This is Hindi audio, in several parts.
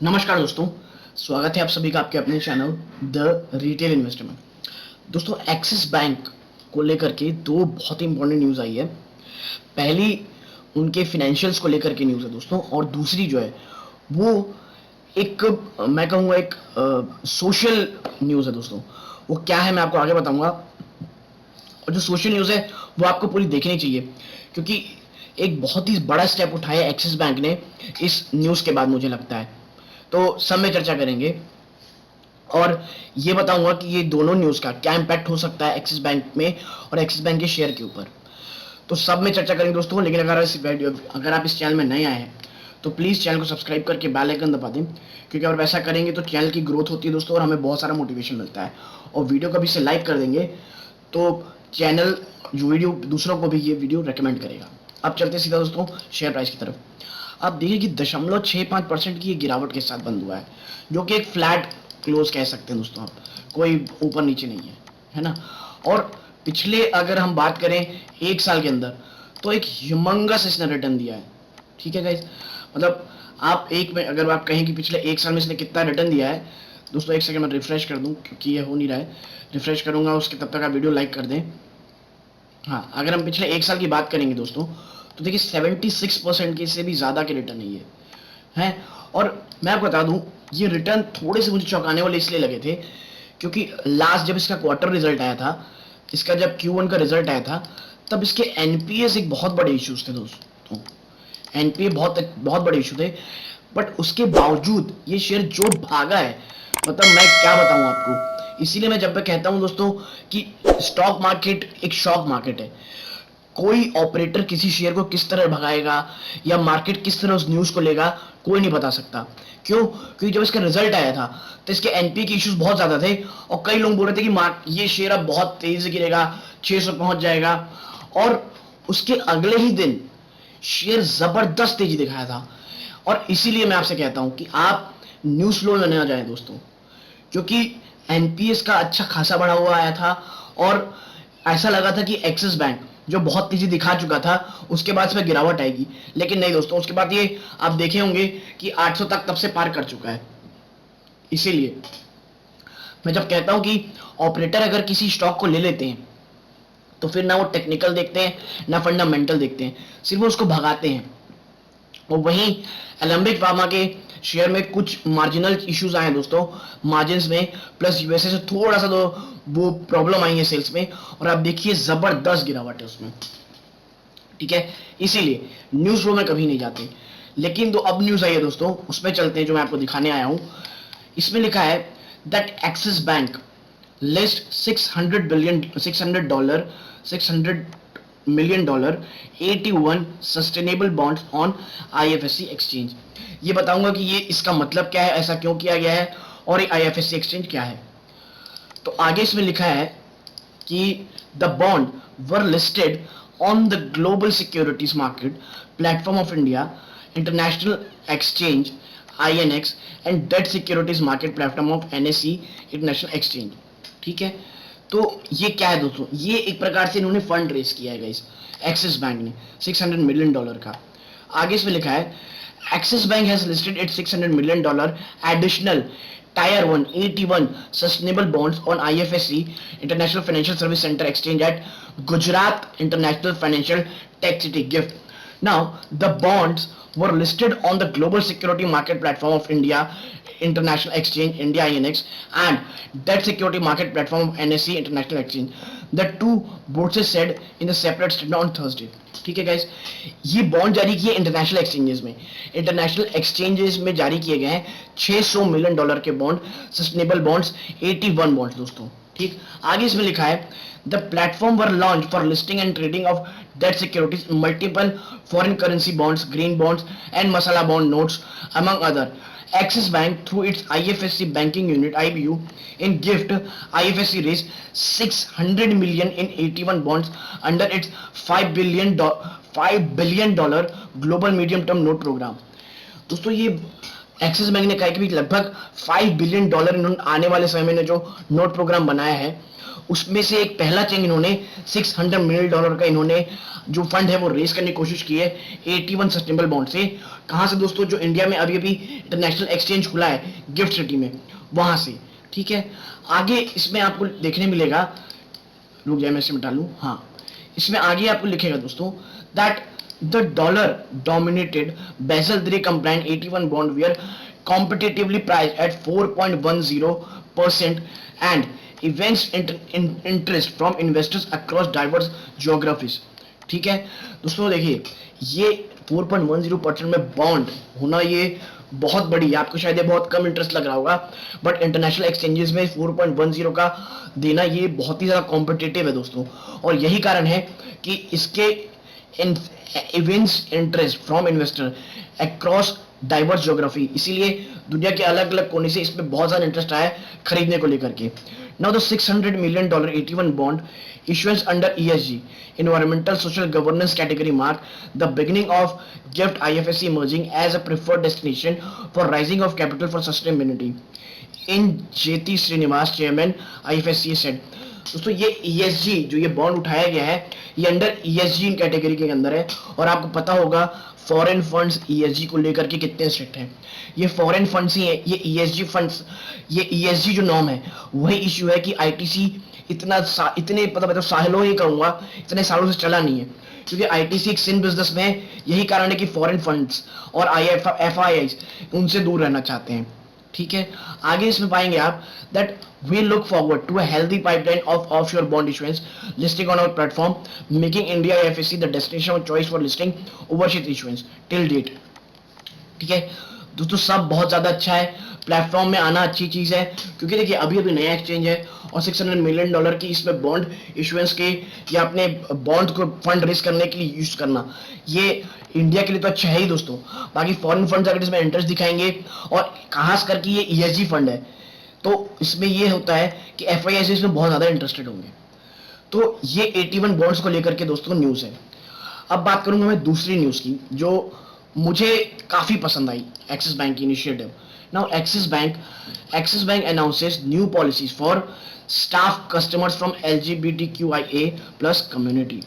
नमस्कार दोस्तों, स्वागत है आप सभी का आपके अपने चैनल द रिटेल इन्वेस्टर में। दोस्तों, एक्सिस बैंक को लेकर के दो बहुत ही इंपॉर्टेंट न्यूज़ आई है। पहली उनके फिनेंशियल्स को लेकर के न्यूज़ है दोस्तों, और दूसरी जो है वो एक मैं कहूँगा एक सोशल न्यूज़ है दोस्तों। वो क्या है मैं आपको आगे बताऊंगा। और जो सोशल न्यूज़ है वो आपको पूरी देखनी चाहिए, क्योंकि एक बहुत ही बड़ा स्टेप उठाया एक्सिस बैंक ने इस न्यूज़ के बाद, मुझे लगता है। तो सब में चर्चा करेंगे और ये बताऊंगा कि ये दोनों न्यूज़ का क्या इम्पैक्ट हो सकता है एक्सिस बैंक में और एक्सिस बैंक के शेयर के ऊपर। तो सब में चर्चा करेंगे दोस्तों। लेकिन अगर आप इस चैनल में नए आए हैं तो प्लीज़ चैनल को सब्सक्राइब करके बेल आइकन दबा दें, क्योंकि अगर वैसा करेंगे तो चैनल की ग्रोथ होती है दोस्तों, और हमें बहुत सारा मोटिवेशन मिलता है। और वीडियो को भी से लाइक कर देंगे तो चैनल जो वीडियो दूसरों को भी ये वीडियो रेकमेंड करेगा। अब चलते सीधा दोस्तों शेयर प्राइस की तरफ। आप देखिए कि 0.65% की ये गिरावट के साथ बंद हुआ है, जो कि एक फ्लैट क्लोज कह सकते हैं दोस्तों। आप कोई ऊपर नीचे नहीं है ना। और पिछले अगर हम बात करें एक साल के अंदर, तो एक ह्यूमंगस इसने रिटर्न दिया है। ठीक है गाइस, मतलब आप एक में अगर आप कहें कि पिछले एक साल में इसने कितना रिटर्न दिया है दोस्तों, एक सेकंड में रिफ्रेश कर दूं क्योंकि ये हो नहीं रहा है। रिफ्रेश करूंगा उसके, तब तक आप वीडियो लाइक कर दें। हाँ, अगर हम पिछले एक साल की बात करेंगे दोस्तों, तो देखिए 76% के से भी ज़्यादा के रिटर्न है ये हैं। और मैं आपको बता दूं, ये रिटर्न थोड़े से मुझे चौंकाने वाले इसलिए लगे थे क्योंकि लास्ट जब इसका क्वार्टर रिजल्ट आया था, इसका जब Q1 का रिजल्ट आया था, तब इसके एनपीएस एक बहुत बड़े इश्यूज थे दोस्तों। एनपीए बहुत बहुत बड़े इशू थे, बट उसके बावजूद ये शेयर जो भागा है, मतलब मैं क्या बताऊं आपको। इसीलिए मैं जब मैं कहता हूं दोस्तों कि स्टॉक मार्केट एक शॉक मार्केट है। कोई ऑपरेटर किसी शेयर को किस तरह भगाएगा या मार्केट किस तरह उस न्यूज़ को लेगा, कोई नहीं बता सकता। क्यों? क्योंकि जब इसका रिजल्ट आया था तो इसके एनपी के इश्यूज बहुत ज़्यादा थे, और कई लोग बोल रहे थे कि ये शेयर अब बहुत तेज़ी से गिरेगा, 600 पहुंच जाएगा। और उसके अगले ही दिन शेयर ज़बरदस्त तेजी दिखाया था। और इसीलिए मैं आपसे कहता हूं कि आप न्यूज़ फ्लो में न जाएं दोस्तों, क्योंकि एनपीएस का अच्छा खासा बढ़ा हुआ आया था, और ऐसा लगा था कि एक्सिस बैंक जो बहुत तेजी दिखा चुका था उसके बाद इसमें गिरावट आएगी, लेकिन नहीं दोस्तों। उसके बाद ये आप देखे होंगे कि 800 तक तब से पार कर चुका है। इसीलिए मैं जब कहता हूं कि ऑपरेटर अगर किसी स्टॉक को ले लेते हैं तो फिर ना वो टेक्निकल देखते हैं ना फंडामेंटल देखते हैं, सिर्फ वो उसको भगाते हैं। और वहीं एलम्बिक फार्मा के शेयर में कुछ मार्जिनल इश्यूज आए हैं दोस्तों, मार्जिन में, प्लस यूएसए से थोड़ा सा तो वो प्रॉब्लम आई है सेल्स में, और आप देखिए जबरदस्त गिरावट है उसमें। ठीक है, इसीलिए न्यूज फ्लो में कभी नहीं जाते। लेकिन तो अब न्यूज आई है दोस्तों, उसमें चलते हैं जो मैं आपको दिखाने आया हूं। इसमें लिखा है that axis bank list $600 million 81 sustainable bonds on IFSC exchange. ये बताऊंगा कि ये इसका मतलब क्या है, ऐसा क्यों किया गया है, और ये आईएफएससी एक्सचेंज क्या है। तो आगे इसमें लिखा है कि the bond were listed on the global securities market platform of India international exchange INX and debt securities market platform of NSE international exchange. ठीक है, तो ये क्या है दोस्तों, ये एक प्रकार से इन्होंने फंड रेस किया है गाइस, एक्सिस बैंक ने $600 मिलियन का। आगे इसमें लिखा है axis bank has listed it $600 million additional Tier 1 81 sustainable bonds on IFSC International Financial Service Center Exchange at Gujarat International Financial Tech City GIFT. Now, the bonds were listed on the Global Security Market Platform of India International Exchange India INX and Debt Security Market Platform of NSE International Exchange. The two boards said in the separate statement on Thursday. ठीक है गाइस, ये बॉन्ड जारी किए इंटरनेशनल एक्सचेंजेस में, इंटरनेशनल एक्सचेंजेस में जारी किए गए हैं $600 मिलियन के बॉन्ड, सस्टेनेबल बॉन्ड्स 81 बॉन्ड्स दोस्तों। ठीक, आगे इसमें लिखा है the platform were launch for listing and trading of debt securities, multiple foreign currency bonds, green bonds and masala bond notes among other. Axis Bank through its IFSC banking unit IBU in GIFT IFSC raised $600 million in 81 bonds under its $5 billion global medium term note program। दोस्तों ये एक्सिस बैंक ने कहा कि लगभग $5 बिलियन इन्होंने आने वाले समय में जो नोट प्रोग्राम बनाया है उसमें से एक पहला चेंज इन्होंने $600 मिलियन का इन्होंने जो फंड है वो रेज करने की कोशिश की है 81 सस्टेनेबल बॉन्ड से। कहां से दोस्तों? जो इंडिया में अभी अभी इंटरनेशनल एक्सचेंज खुला है गिफ्ट सिटी में, वहां से। ठीक है, आगे इसमें आपको देखने मिलेगा, रुक जाए मैं इसे मिटा लूं, हाँ, इसमें आगे आपको लिखेगा दोस्तों that the dollar dominated Basel 3 compliant 81 bond were competitively priced at 4.10% and events interest from investors across diverse geographies। ठीक है दोस्तों, देखिए ये 4.10% में बॉन्ड होना ये बहुत बड़ी है। आपको शायद ये बहुत कम इंटरेस्ट लग रहा होगा, बट इंटरनेशनल एक्सचेंजेस में 4.10 का देना ये बहुत ही ज्यादा कॉम्पिटिटिव है दोस्तों। और यही कारण है कि इसके events interest from investor across diverse geography, इसीलिए दुनिया के अलग अलग कोने से इसमें बहुत ज्यादा इंटरेस्ट आया है खरीदने को लेकर के। Now the $600 million 81 bond issuance under ESG environmental social governance category mark the beginning of GIFT IFSC emerging as a preferred destination for rising of capital for sustainability in JT Srinivas chairman IFSC said। दोस्तों ये ESG जो ये बॉन्ड उठाया गया है ये अंडर ESG कैटेगरी के अंदर है। और आपको पता होगा फॉरेन फंड्स ESG को लेकर के कितने स्ट्रिक्ट हैं। ये फॉरेन फंड्स ही है, ये ESG फंड्स, ये ESG जो नॉर्म है वही इश्यू है कि ITC इतने मतलब सालों ही कहूंगा, इतने सालों से चला नहीं है, क्योंकि ITC एक सिन बिजनेस में है। यही कारण है कि फॉरेन फंड्स और FIIs उनसे दूर रहना चाहते हैं। ठीक है, आगे इसमें पाएंगे आप that we look forward to a healthy pipeline of offshore bond issuance listing on our platform making India IFSC the destination of choice for listing overseas issuance till date. ठीक है दोस्तों, सब बहुत ज्यादा अच्छा है, प्लेटफॉर्म में आना अच्छी चीज है, क्योंकि देखिए अभी अभी नया एक्सचेंज है और $600 मिलियन की इसमें बॉन्ड इशुएंस के या अपने बॉन्ड को फंड रेज करने के लिए यूज करना ये इंडिया के लिए तो अच्छा है ही दोस्तों। बाकी फॉरेन फंड अगर इसमें इंटरेस्ट दिखाएंगे और खास करके ये ESG फंड है तो इसमें ये होता है कि FIIs इसमें बहुत ज्यादा इंटरेस्टेड होंगे। तो ये 81 बॉन्ड्स को लेकर के दोस्तों न्यूज है। अब बात करूंगा मैं दूसरी न्यूज की जो मुझे काफी पसंद आई, एक्सिस बैंक की initiative. Now axis bank announces new policies for staff customers from LGBTQIA+ community.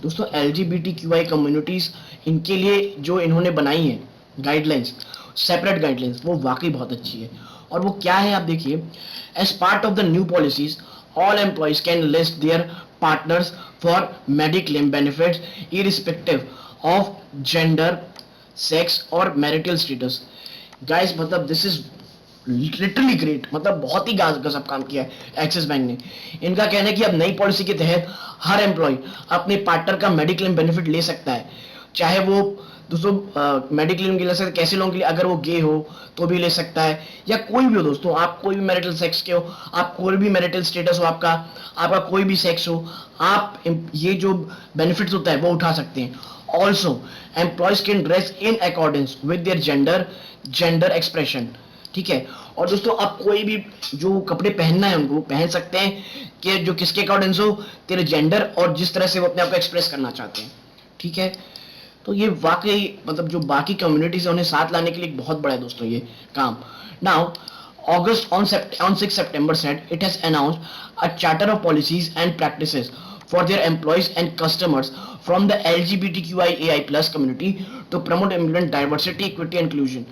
दोस्तों LGBTQI कम्युनिटीज इनके लिए जो इन्होंने बनाई है गाइडलाइंस, सेपरेट गाइडलाइंस, वो वाकई बहुत अच्छी है। और वो क्या है आप देखिए, as part of the new policies all employees can list their partners for mediclaim benefits irrespective of gender, sex और marital status। guys मतलब this is लिटरली ग्रेट, मतलब बहुत ही गजब काम किया है एक्सिस बैंक ने। इनका कहना है कि अब नई पॉलिसी के तहत हर एम्प्लॉय अपने पार्टनर का मेडिक्लेम बेनिफिट ले सकता है, चाहे वो दोस्तों मेडिक्लेम के ले सकते कैसे लोगों के लिए, अगर वो गे हो तो भी ले सकता है, या कोई भी हो दोस्तों, आप कोई भी मैरिटल सेक्स के हो, आप कोई भी मैरिटल स्टेटस हो, आपका कोई भी सेक्स हो, आप ये जो बेनिफिट्स होता है वो उठा सकते हैं। Also employees can dress in accordance with their gender expression. ठीक है, और दोस्तों अब कोई भी जो कपड़े पहनना है उनको पहन सकते हैं कि जो किसके अकॉर्डेंस हो, तेरे जेंडर और जिस तरह से वो अपने आप को एक्सप्रेस करना चाहते हैं। ठीक है, तो ये वाकई मतलब जो बाकी कम्युनिटीज है उन्हें साथ लाने के लिए बहुत बड़ा है दोस्तों ये काम। Now August on 6 September said it has announced a charter of policies and practices for their employees and customers from the LGBTQIA+ community to promote employment diversity, equity and inclusion।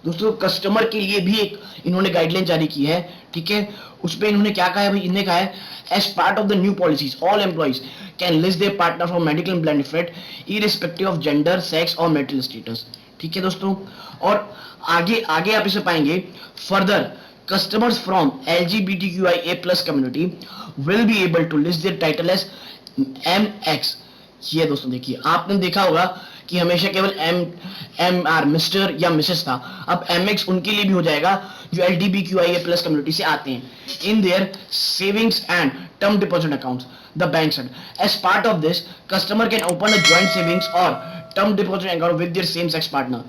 दोस्तों कस्टमर के लिए भी एक इन्होंने गाइडलाइन जारी की है। ठीक है, उसमें इन्होंने क्या कहा है भाई, इन्होंने कहा है as part of the new policies all employees can list their partner for medical benefit irrespective of gender, sex और मैरिटल स्टेटस। ठीक है दोस्तों, और आगे आप इसे पाएंगे further customers from LGBTQIA+ community will be able to list their title as MX। ये दोस्तों देखिए, आपने देखा होगा कि हमेशा केवल MR मिस्टर या मिसेस था, अब MX उनके लिए भी हो जाएगा जो LGBTQIA+ कम्युनिटी से आते हैं। In their savings and term deposit accounts the bank said as part of this customer can open a joint savings or term deposit account with their same sex partner।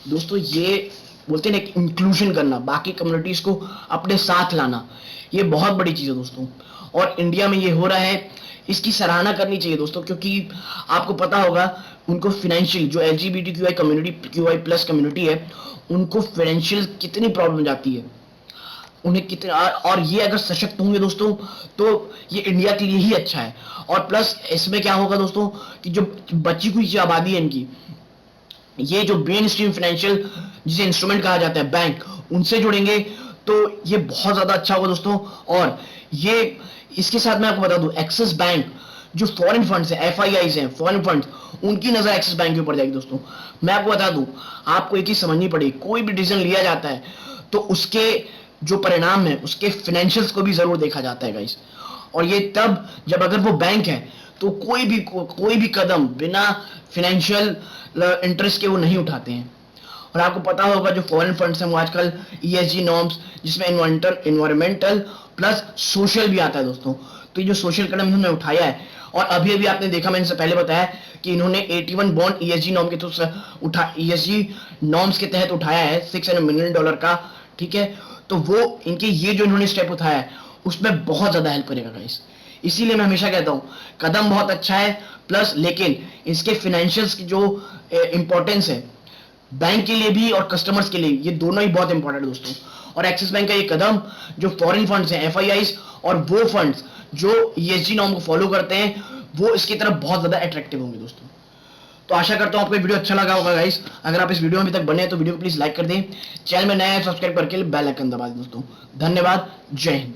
दोस्तों ये बोलते हैं ना इंक्लूजन करना, बाकी कम्युनिटीज को अपने साथ लाना, ये बहुत बड़ी चीज है दोस्तों। और इंडिया में ये हो रहा है, इसकी सराहना करनी चाहिए दोस्तों, क्योंकि आपको पता होगा उनको फाइनेंशियल, जो LGBTQI कम्युनिटी, QI+ कम्युनिटी है, उनको फाइनेंशियल कितनी प्रॉब्लम जाती है, उन्हें कितना, और ये अगर सशक्त होंगे दोस्तों तो ये इंडिया के लिए ही अच्छा है। और प्लस इसमें क्या होगा दोस्तों कि जो बची हुई आबादी है इनकी, ये जो मेन स्ट्रीम फाइनेंशियल जिसे इंस्ट्रूमेंट कहा जाता है बैंक, उनसे जुड़ेंगे तो ये बहुत ज्यादा अच्छा होगा दोस्तों। और ये इसके साथ मैं आपको बता दूं, एक्सिस बैंक जो फॉरेन फंड्स है, FIIs हैं, फॉरेन फंड्स, उनकी नजर एक्सिस बैंक के ऊपर जाएगी दोस्तों। मैं आपको बता दूं, आपको एक चीज समझनी पड़ेगी, कोई भी डिसीजन लिया जाता है तो उसके जो परिणाम है उसके फाइनेंशियल्स को भी जरूर देखा जाता है गाइस। और ये तब जब अगर वो बैंक है तो कोई भी कदम बिना फाइनेंशियल इंटरेस्ट के वो नहीं उठाते हैं। और आपको पता होगा जो फॉरेन फंड्स हैं वो आजकल ESG नॉर्म्स, जिसमें इन्वायरमेंटल प्लस सोशल भी आता है दोस्तों। तो ये जो सोशल कदम इन्होंने उठाया है, और अभी अभी आपने देखा, मैंने से पहले बताया कि इन्होंने 81 बॉन्ड ESG नॉर्म के थ्रू ESG नॉर्म्स के तहत उठाया है $600 मिलियन का, ठीक है। तो वो इनके ये जो इन्होंने स्टेप उठाया है उसमें बहुत ज्यादा हेल्प करेगा गाइस। इसीलिए मैं हमेशा कहता हूं कदम बहुत अच्छा है, प्लस लेकिन इसके फाइनेंशियल्स की जो इंपॉर्टेंस है बैंक के लिए भी और कस्टमर्स के लिए, ये दोनों ही बहुत इंपॉर्टेंट है दोस्तों। और एक्सिस बैंक का ये कदम जो फॉरेन फंड्स हैं, FIIs, और वो फंड्स जो ESG नॉर्म को फॉलो करते हैं, वो इसकी तरफ बहुत ज्यादा अट्रैक्टिव होंगे दोस्तों। तो आशा करता हूं आपको वीडियो अच्छा लगा होगा गाइस। अगर आप इस वीडियो में अभी तक बने हैं तो वीडियो को प्लीज लाइक कर दें, चैनल में नया है सब्सक्राइब करके बेल आइकन दबा दें दोस्तों। धन्यवाद, जय हिंद।